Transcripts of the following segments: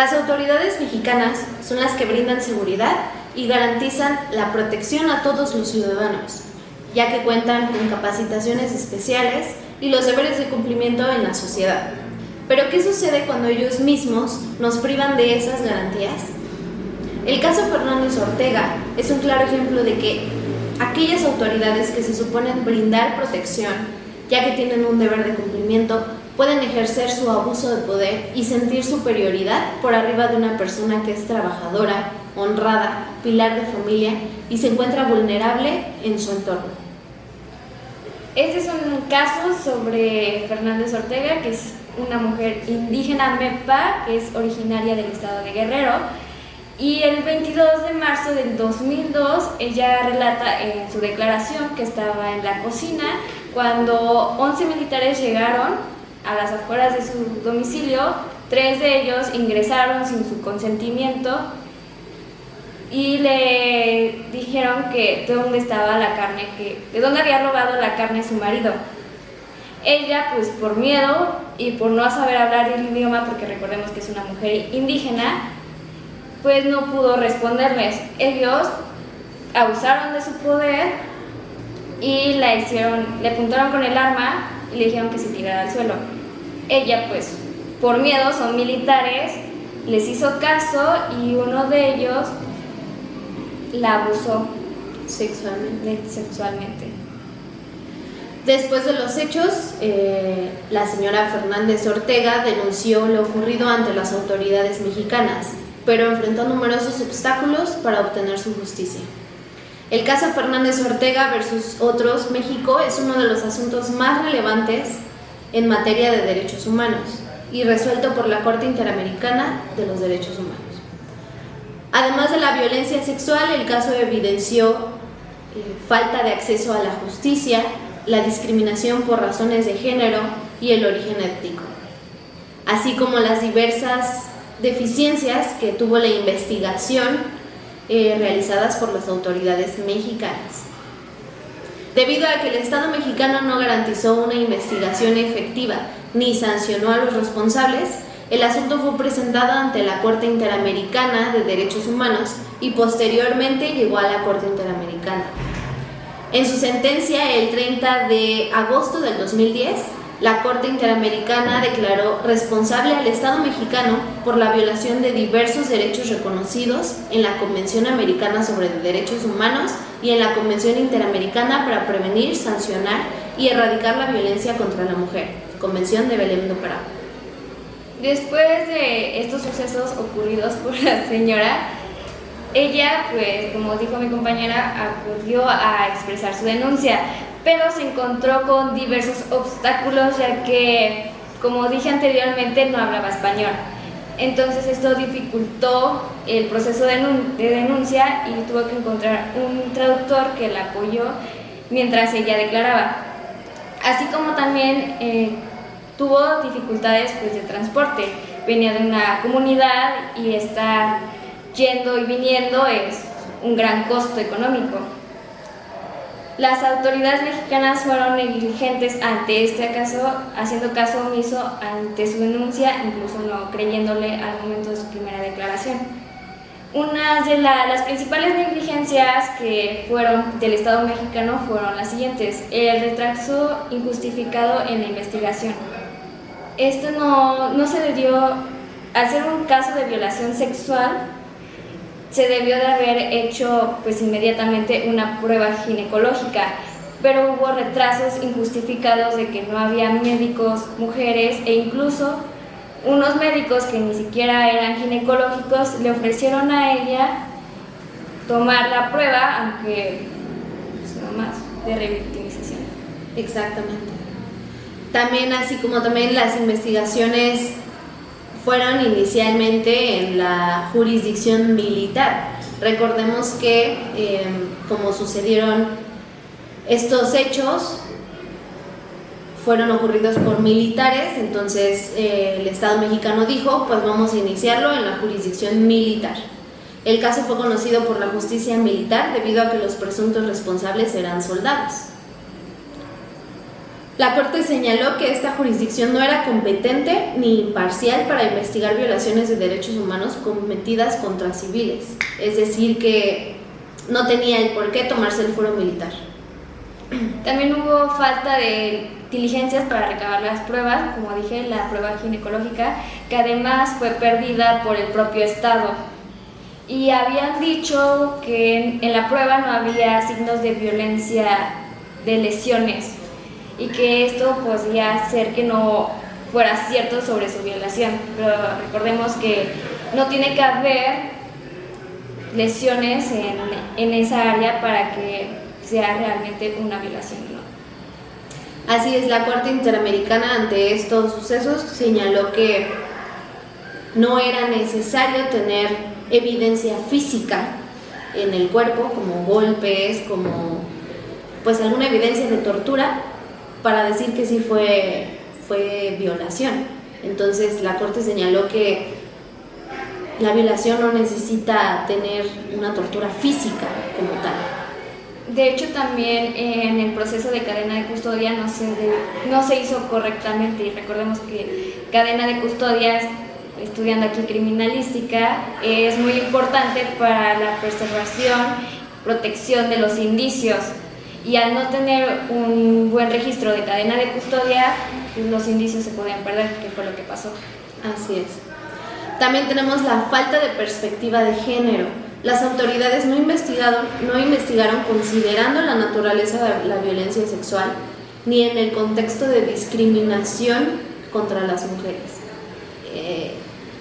Las autoridades mexicanas son las que brindan seguridad y garantizan la protección a todos los ciudadanos, ya que cuentan con capacitaciones especiales y los deberes de cumplimiento en la sociedad. Pero ¿qué sucede cuando ellos mismos nos privan de esas garantías? El caso Fernández Ortega es un claro ejemplo de que aquellas autoridades que se suponen brindar protección, ya que tienen un deber de cumplimiento, pueden ejercer su abuso de poder y sentir superioridad por arriba de una persona que es trabajadora, honrada, pilar de familia y se encuentra vulnerable en su entorno. Este es un caso sobre Fernández Ortega, que es una mujer indígena Mepa, que es originaria del estado de Guerrero. Y el 22 de marzo del 2002, ella relata en su declaración que estaba en la cocina cuando 11 militares llegaron a las afueras de su domicilio. 3 de ellos ingresaron sin su consentimiento y le dijeron que de dónde estaba la carne, de dónde había robado la carne su marido. Ella, pues por miedo y por no saber hablar el idioma, porque recordemos que es una mujer indígena, pues no pudo responderles. Ellos abusaron de su poder y le apuntaron con el arma y le dijeron que se tirara al suelo. Ella, pues por miedo, son militares, les hizo caso y uno de ellos la abusó sexualmente. Después de los hechos, la señora Fernández Ortega denunció lo ocurrido ante las autoridades mexicanas, pero enfrentó numerosos obstáculos para obtener su justicia. El caso Fernández Ortega versus otros México es uno de los asuntos más relevantes en materia de derechos humanos y resuelto por la Corte Interamericana de los Derechos Humanos. Además de la violencia sexual, el caso evidenció falta de acceso a la justicia, la discriminación por razones de género y el origen étnico, así como las diversas deficiencias que tuvo la investigación realizadas por las autoridades mexicanas. Debido a que el Estado mexicano no garantizó una investigación efectiva ni sancionó a los responsables, el asunto fue presentado ante la Corte Interamericana de Derechos Humanos y posteriormente llegó a la Corte Interamericana. En su sentencia, el 30 de agosto del 2010, la Corte Interamericana declaró responsable al Estado mexicano por la violación de diversos derechos reconocidos en la Convención Americana sobre Derechos Humanos y en la Convención Interamericana para prevenir, sancionar y erradicar la violencia contra la mujer, Convención de Belém do Pará. Después de estos sucesos ocurridos por la señora, ella, pues como dijo mi compañera, acudió a expresar su denuncia, pero se encontró con diversos obstáculos, ya que, como dije anteriormente, no hablaba español. Entonces esto dificultó el proceso de denuncia y tuvo que encontrar un traductor que la apoyó mientras ella declaraba. Así como también tuvo dificultades pues, de transporte. Venía de una comunidad y estar yendo y viniendo es un gran costo económico. Las autoridades mexicanas fueron negligentes ante este caso, haciendo caso omiso ante su denuncia, incluso no creyéndole al momento de su primera declaración. Una de las principales negligencias que fueron del Estado mexicano fueron las siguientes: el retraso injustificado en la investigación. Esto no se debió, al ser un caso de violación sexual, se debió de haber hecho pues inmediatamente una prueba ginecológica, pero hubo retrasos injustificados de que no había médicos mujeres e incluso unos médicos que ni siquiera eran ginecológicos le ofrecieron a ella tomar la prueba, aunque pues, no más de revictimización. Exactamente. También, así como también las investigaciones fueron inicialmente en la jurisdicción militar. Recordemos que como sucedieron estos hechos, fueron ocurridos por militares, entonces el Estado mexicano dijo, pues vamos a iniciarlo en la jurisdicción militar. El caso fue conocido por la justicia militar debido a que los presuntos responsables eran soldados. La Corte señaló que esta jurisdicción no era competente ni imparcial para investigar violaciones de derechos humanos cometidas contra civiles, es decir, que no tenía el por qué tomarse el fuero militar. También hubo falta de diligencias para recabar las pruebas, como dije, la prueba ginecológica, que además fue perdida por el propio Estado. Y habían dicho que en la prueba no había signos de violencia, de lesiones, y que esto podía hacer que no fuera cierto sobre su violación. Pero recordemos que no tiene que haber lesiones en esa área para que sea realmente una violación, ¿no? Así es, la Corte Interamericana ante estos sucesos señaló que no era necesario tener evidencia física en el cuerpo, como golpes, como pues alguna evidencia de tortura, para decir que sí fue violación. Entonces la Corte señaló que la violación no necesita tener una tortura física como tal. De hecho, también en el proceso de cadena de custodia no se hizo correctamente, y recordemos que cadena de custodia, estudiando aquí criminalística, es muy importante para la preservación, protección de los indicios. Y al no tener un buen registro de cadena de custodia, pues los indicios se podían perder, que fue lo que pasó. Así es. También tenemos la falta de perspectiva de género. Las autoridades no investigaron considerando la naturaleza de la violencia sexual ni en el contexto de discriminación contra las mujeres.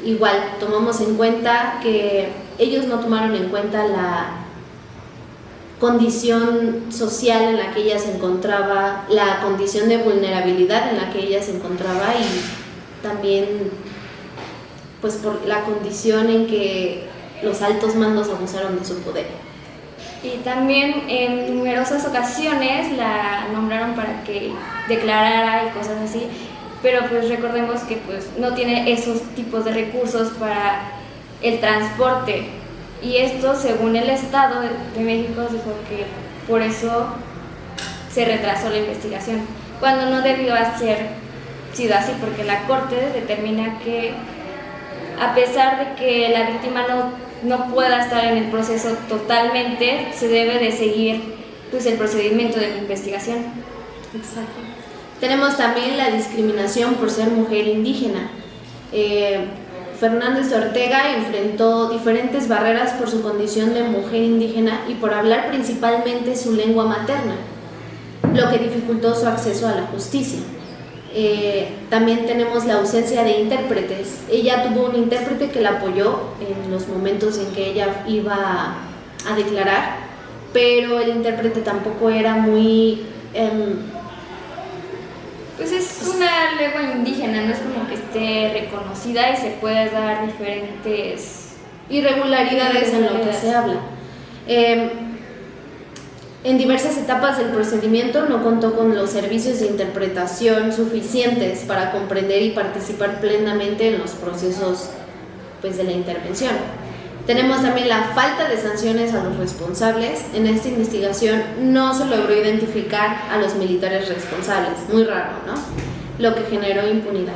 Igual, tomamos en cuenta que ellos no tomaron en cuenta la condición social en la que ella se encontraba, la condición de vulnerabilidad en la que ella se encontraba, y también pues por la condición en que los altos mandos abusaron de su poder. Y también en numerosas ocasiones la nombraron para que declarara y cosas así, pero pues recordemos que pues no tiene esos tipos de recursos para el transporte. Y esto, según el Estado de México, dijo que por eso se retrasó la investigación, cuando no debió haber sido así, porque la Corte determina que a pesar de que la víctima no pueda estar en el proceso totalmente, se debe de seguir pues el procedimiento de la investigación. Exacto. Tenemos también la discriminación por ser mujer indígena. Fernández de Ortega enfrentó diferentes barreras por su condición de mujer indígena y por hablar principalmente su lengua materna, lo que dificultó su acceso a la justicia. También tenemos la ausencia de intérpretes. Ella tuvo un intérprete que la apoyó en los momentos en que ella iba a declarar, pero el intérprete tampoco era muy... Pues es una lengua indígena, no es como que esté reconocida y se puede dar diferentes irregularidades en lo que se habla. En diversas etapas del procedimiento no contó con los servicios de interpretación suficientes para comprender y participar plenamente en los procesos pues, de la intervención. Tenemos también la falta de sanciones a los responsables. En esta investigación no se logró identificar a los militares responsables, muy raro, ¿no? Lo que generó impunidad.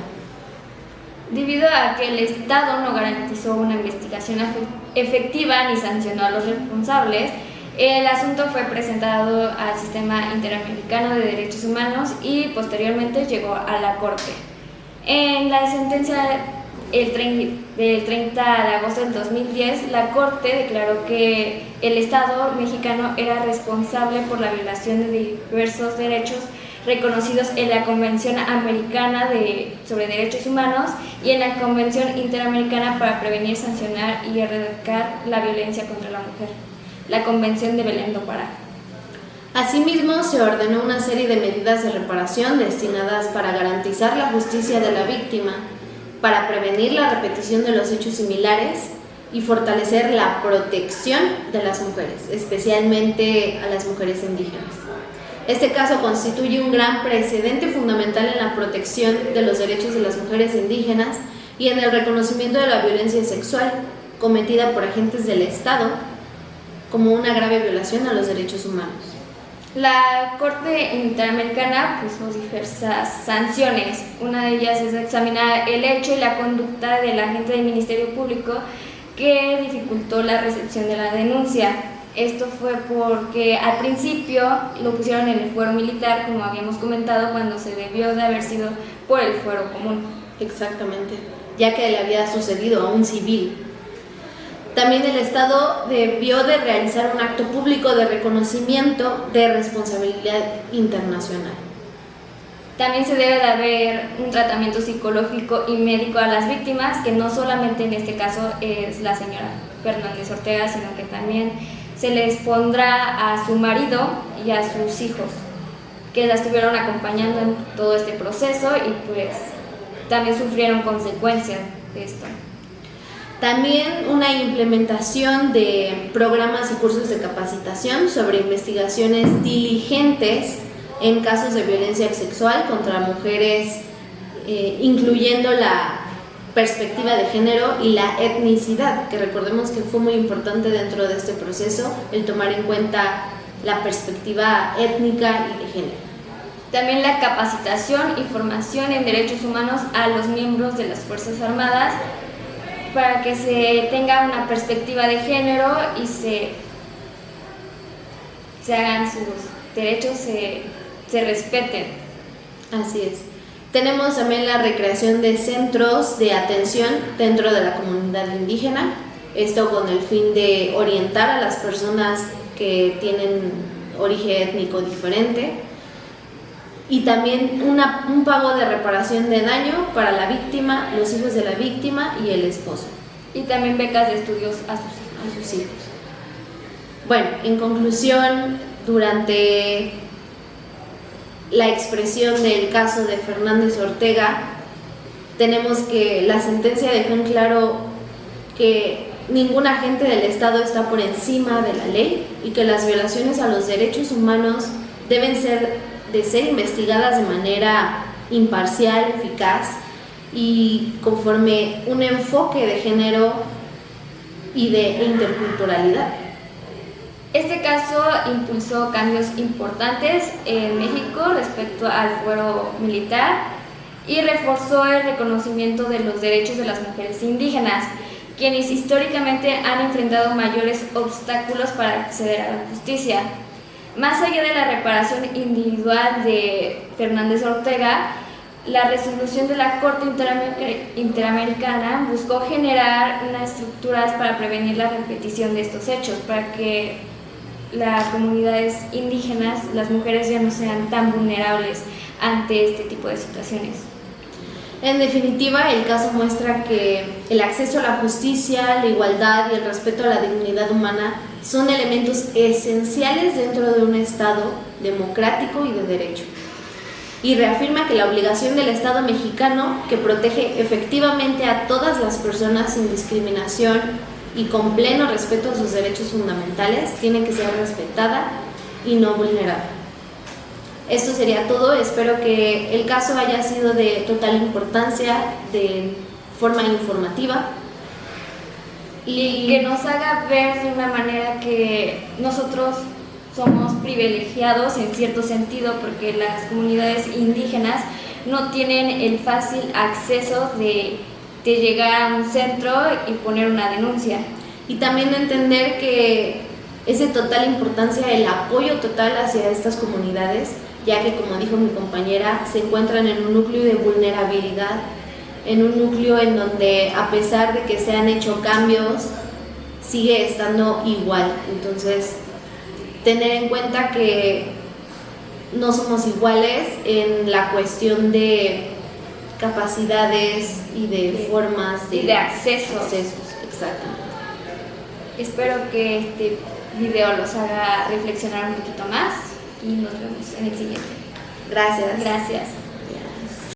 Debido a que el Estado no garantizó una investigación efectiva ni sancionó a los responsables, el asunto fue presentado al Sistema Interamericano de Derechos Humanos y posteriormente llegó a la Corte. En la sentencia del 30 de agosto del 2010, la Corte declaró que el Estado mexicano era responsable por la violación de diversos derechos reconocidos en la Convención Americana sobre Derechos Humanos y en la Convención Interamericana para Prevenir, Sancionar y Erradicar la Violencia contra la Mujer, la Convención de Belém do Pará. Asimismo, se ordenó una serie de medidas de reparación destinadas para garantizar la justicia de la víctima, para prevenir la repetición de los hechos similares y fortalecer la protección de las mujeres, especialmente a las mujeres indígenas. Este caso constituye un gran precedente fundamental en la protección de los derechos de las mujeres indígenas y en el reconocimiento de la violencia sexual cometida por agentes del Estado como una grave violación a los derechos humanos. La Corte Interamericana puso diversas sanciones. Una de ellas es examinar el hecho y la conducta del agente del Ministerio Público que dificultó la recepción de la denuncia. Esto fue porque al principio lo pusieron en el fuero militar, como habíamos comentado, cuando se debió de haber sido por el fuero común. Exactamente, ya que le había sucedido a un civil. También el Estado debió de realizar un acto público de reconocimiento de responsabilidad internacional. También se debe de haber un tratamiento psicológico y médico a las víctimas, que no solamente en este caso es la señora Fernández Ortega, sino que también se les pondrá a su marido y a sus hijos, que la estuvieron acompañando en todo este proceso y pues también sufrieron consecuencias de esto. También una implementación de programas y cursos de capacitación sobre investigaciones diligentes en casos de violencia sexual contra mujeres, incluyendo la perspectiva de género y la etnicidad, que recordemos que fue muy importante dentro de este proceso el tomar en cuenta la perspectiva étnica y de género. También la capacitación y formación en derechos humanos a los miembros de las Fuerzas Armadas, para que se tenga una perspectiva de género y se hagan sus derechos, se respeten. Así es. Tenemos también la recreación de centros de atención dentro de la comunidad indígena, esto con el fin de orientar a las personas que tienen origen étnico diferente, y también un pago de reparación de daño para la víctima, los hijos de la víctima y el esposo. Y también becas de estudios a sus hijos. Bueno, en conclusión, durante la expresión del caso de Fernández Ortega, tenemos que la sentencia dejó en claro que ningún agente del Estado está por encima de la ley y que las violaciones a los derechos humanos deben ser investigadas de manera imparcial, eficaz y conforme un enfoque de género y de interculturalidad. Este caso impulsó cambios importantes en México respecto al fuero militar y reforzó el reconocimiento de los derechos de las mujeres indígenas, quienes históricamente han enfrentado mayores obstáculos para acceder a la justicia. Más allá de la reparación individual de Fernández Ortega, la resolución de la Corte Interamericana buscó generar unas estructuras para prevenir la repetición de estos hechos, para que las comunidades indígenas, las mujeres, ya no sean tan vulnerables ante este tipo de situaciones. En definitiva, el caso muestra que el acceso a la justicia, la igualdad y el respeto a la dignidad humana son elementos esenciales dentro de un Estado democrático y de derecho. Y reafirma que la obligación del Estado mexicano, que protege efectivamente a todas las personas sin discriminación y con pleno respeto a sus derechos fundamentales, tiene que ser respetada y no vulnerada. Esto sería todo. Espero que el caso haya sido de total importancia, de forma informativa, y que nos haga ver de una manera que nosotros somos privilegiados en cierto sentido, porque las comunidades indígenas no tienen el fácil acceso de llegar a un centro y poner una denuncia. Y también entender que es de total importancia el apoyo total hacia estas comunidades, ya que, como dijo mi compañera, se encuentran en un núcleo de vulnerabilidad, en un núcleo en donde, a pesar de que se han hecho cambios, sigue estando igual. Entonces, tener en cuenta que no somos iguales en la cuestión de capacidades y de formas de accesos. Exactamente. Espero que este video los haga reflexionar un poquito más y nos vemos en el siguiente. Gracias. Gracias.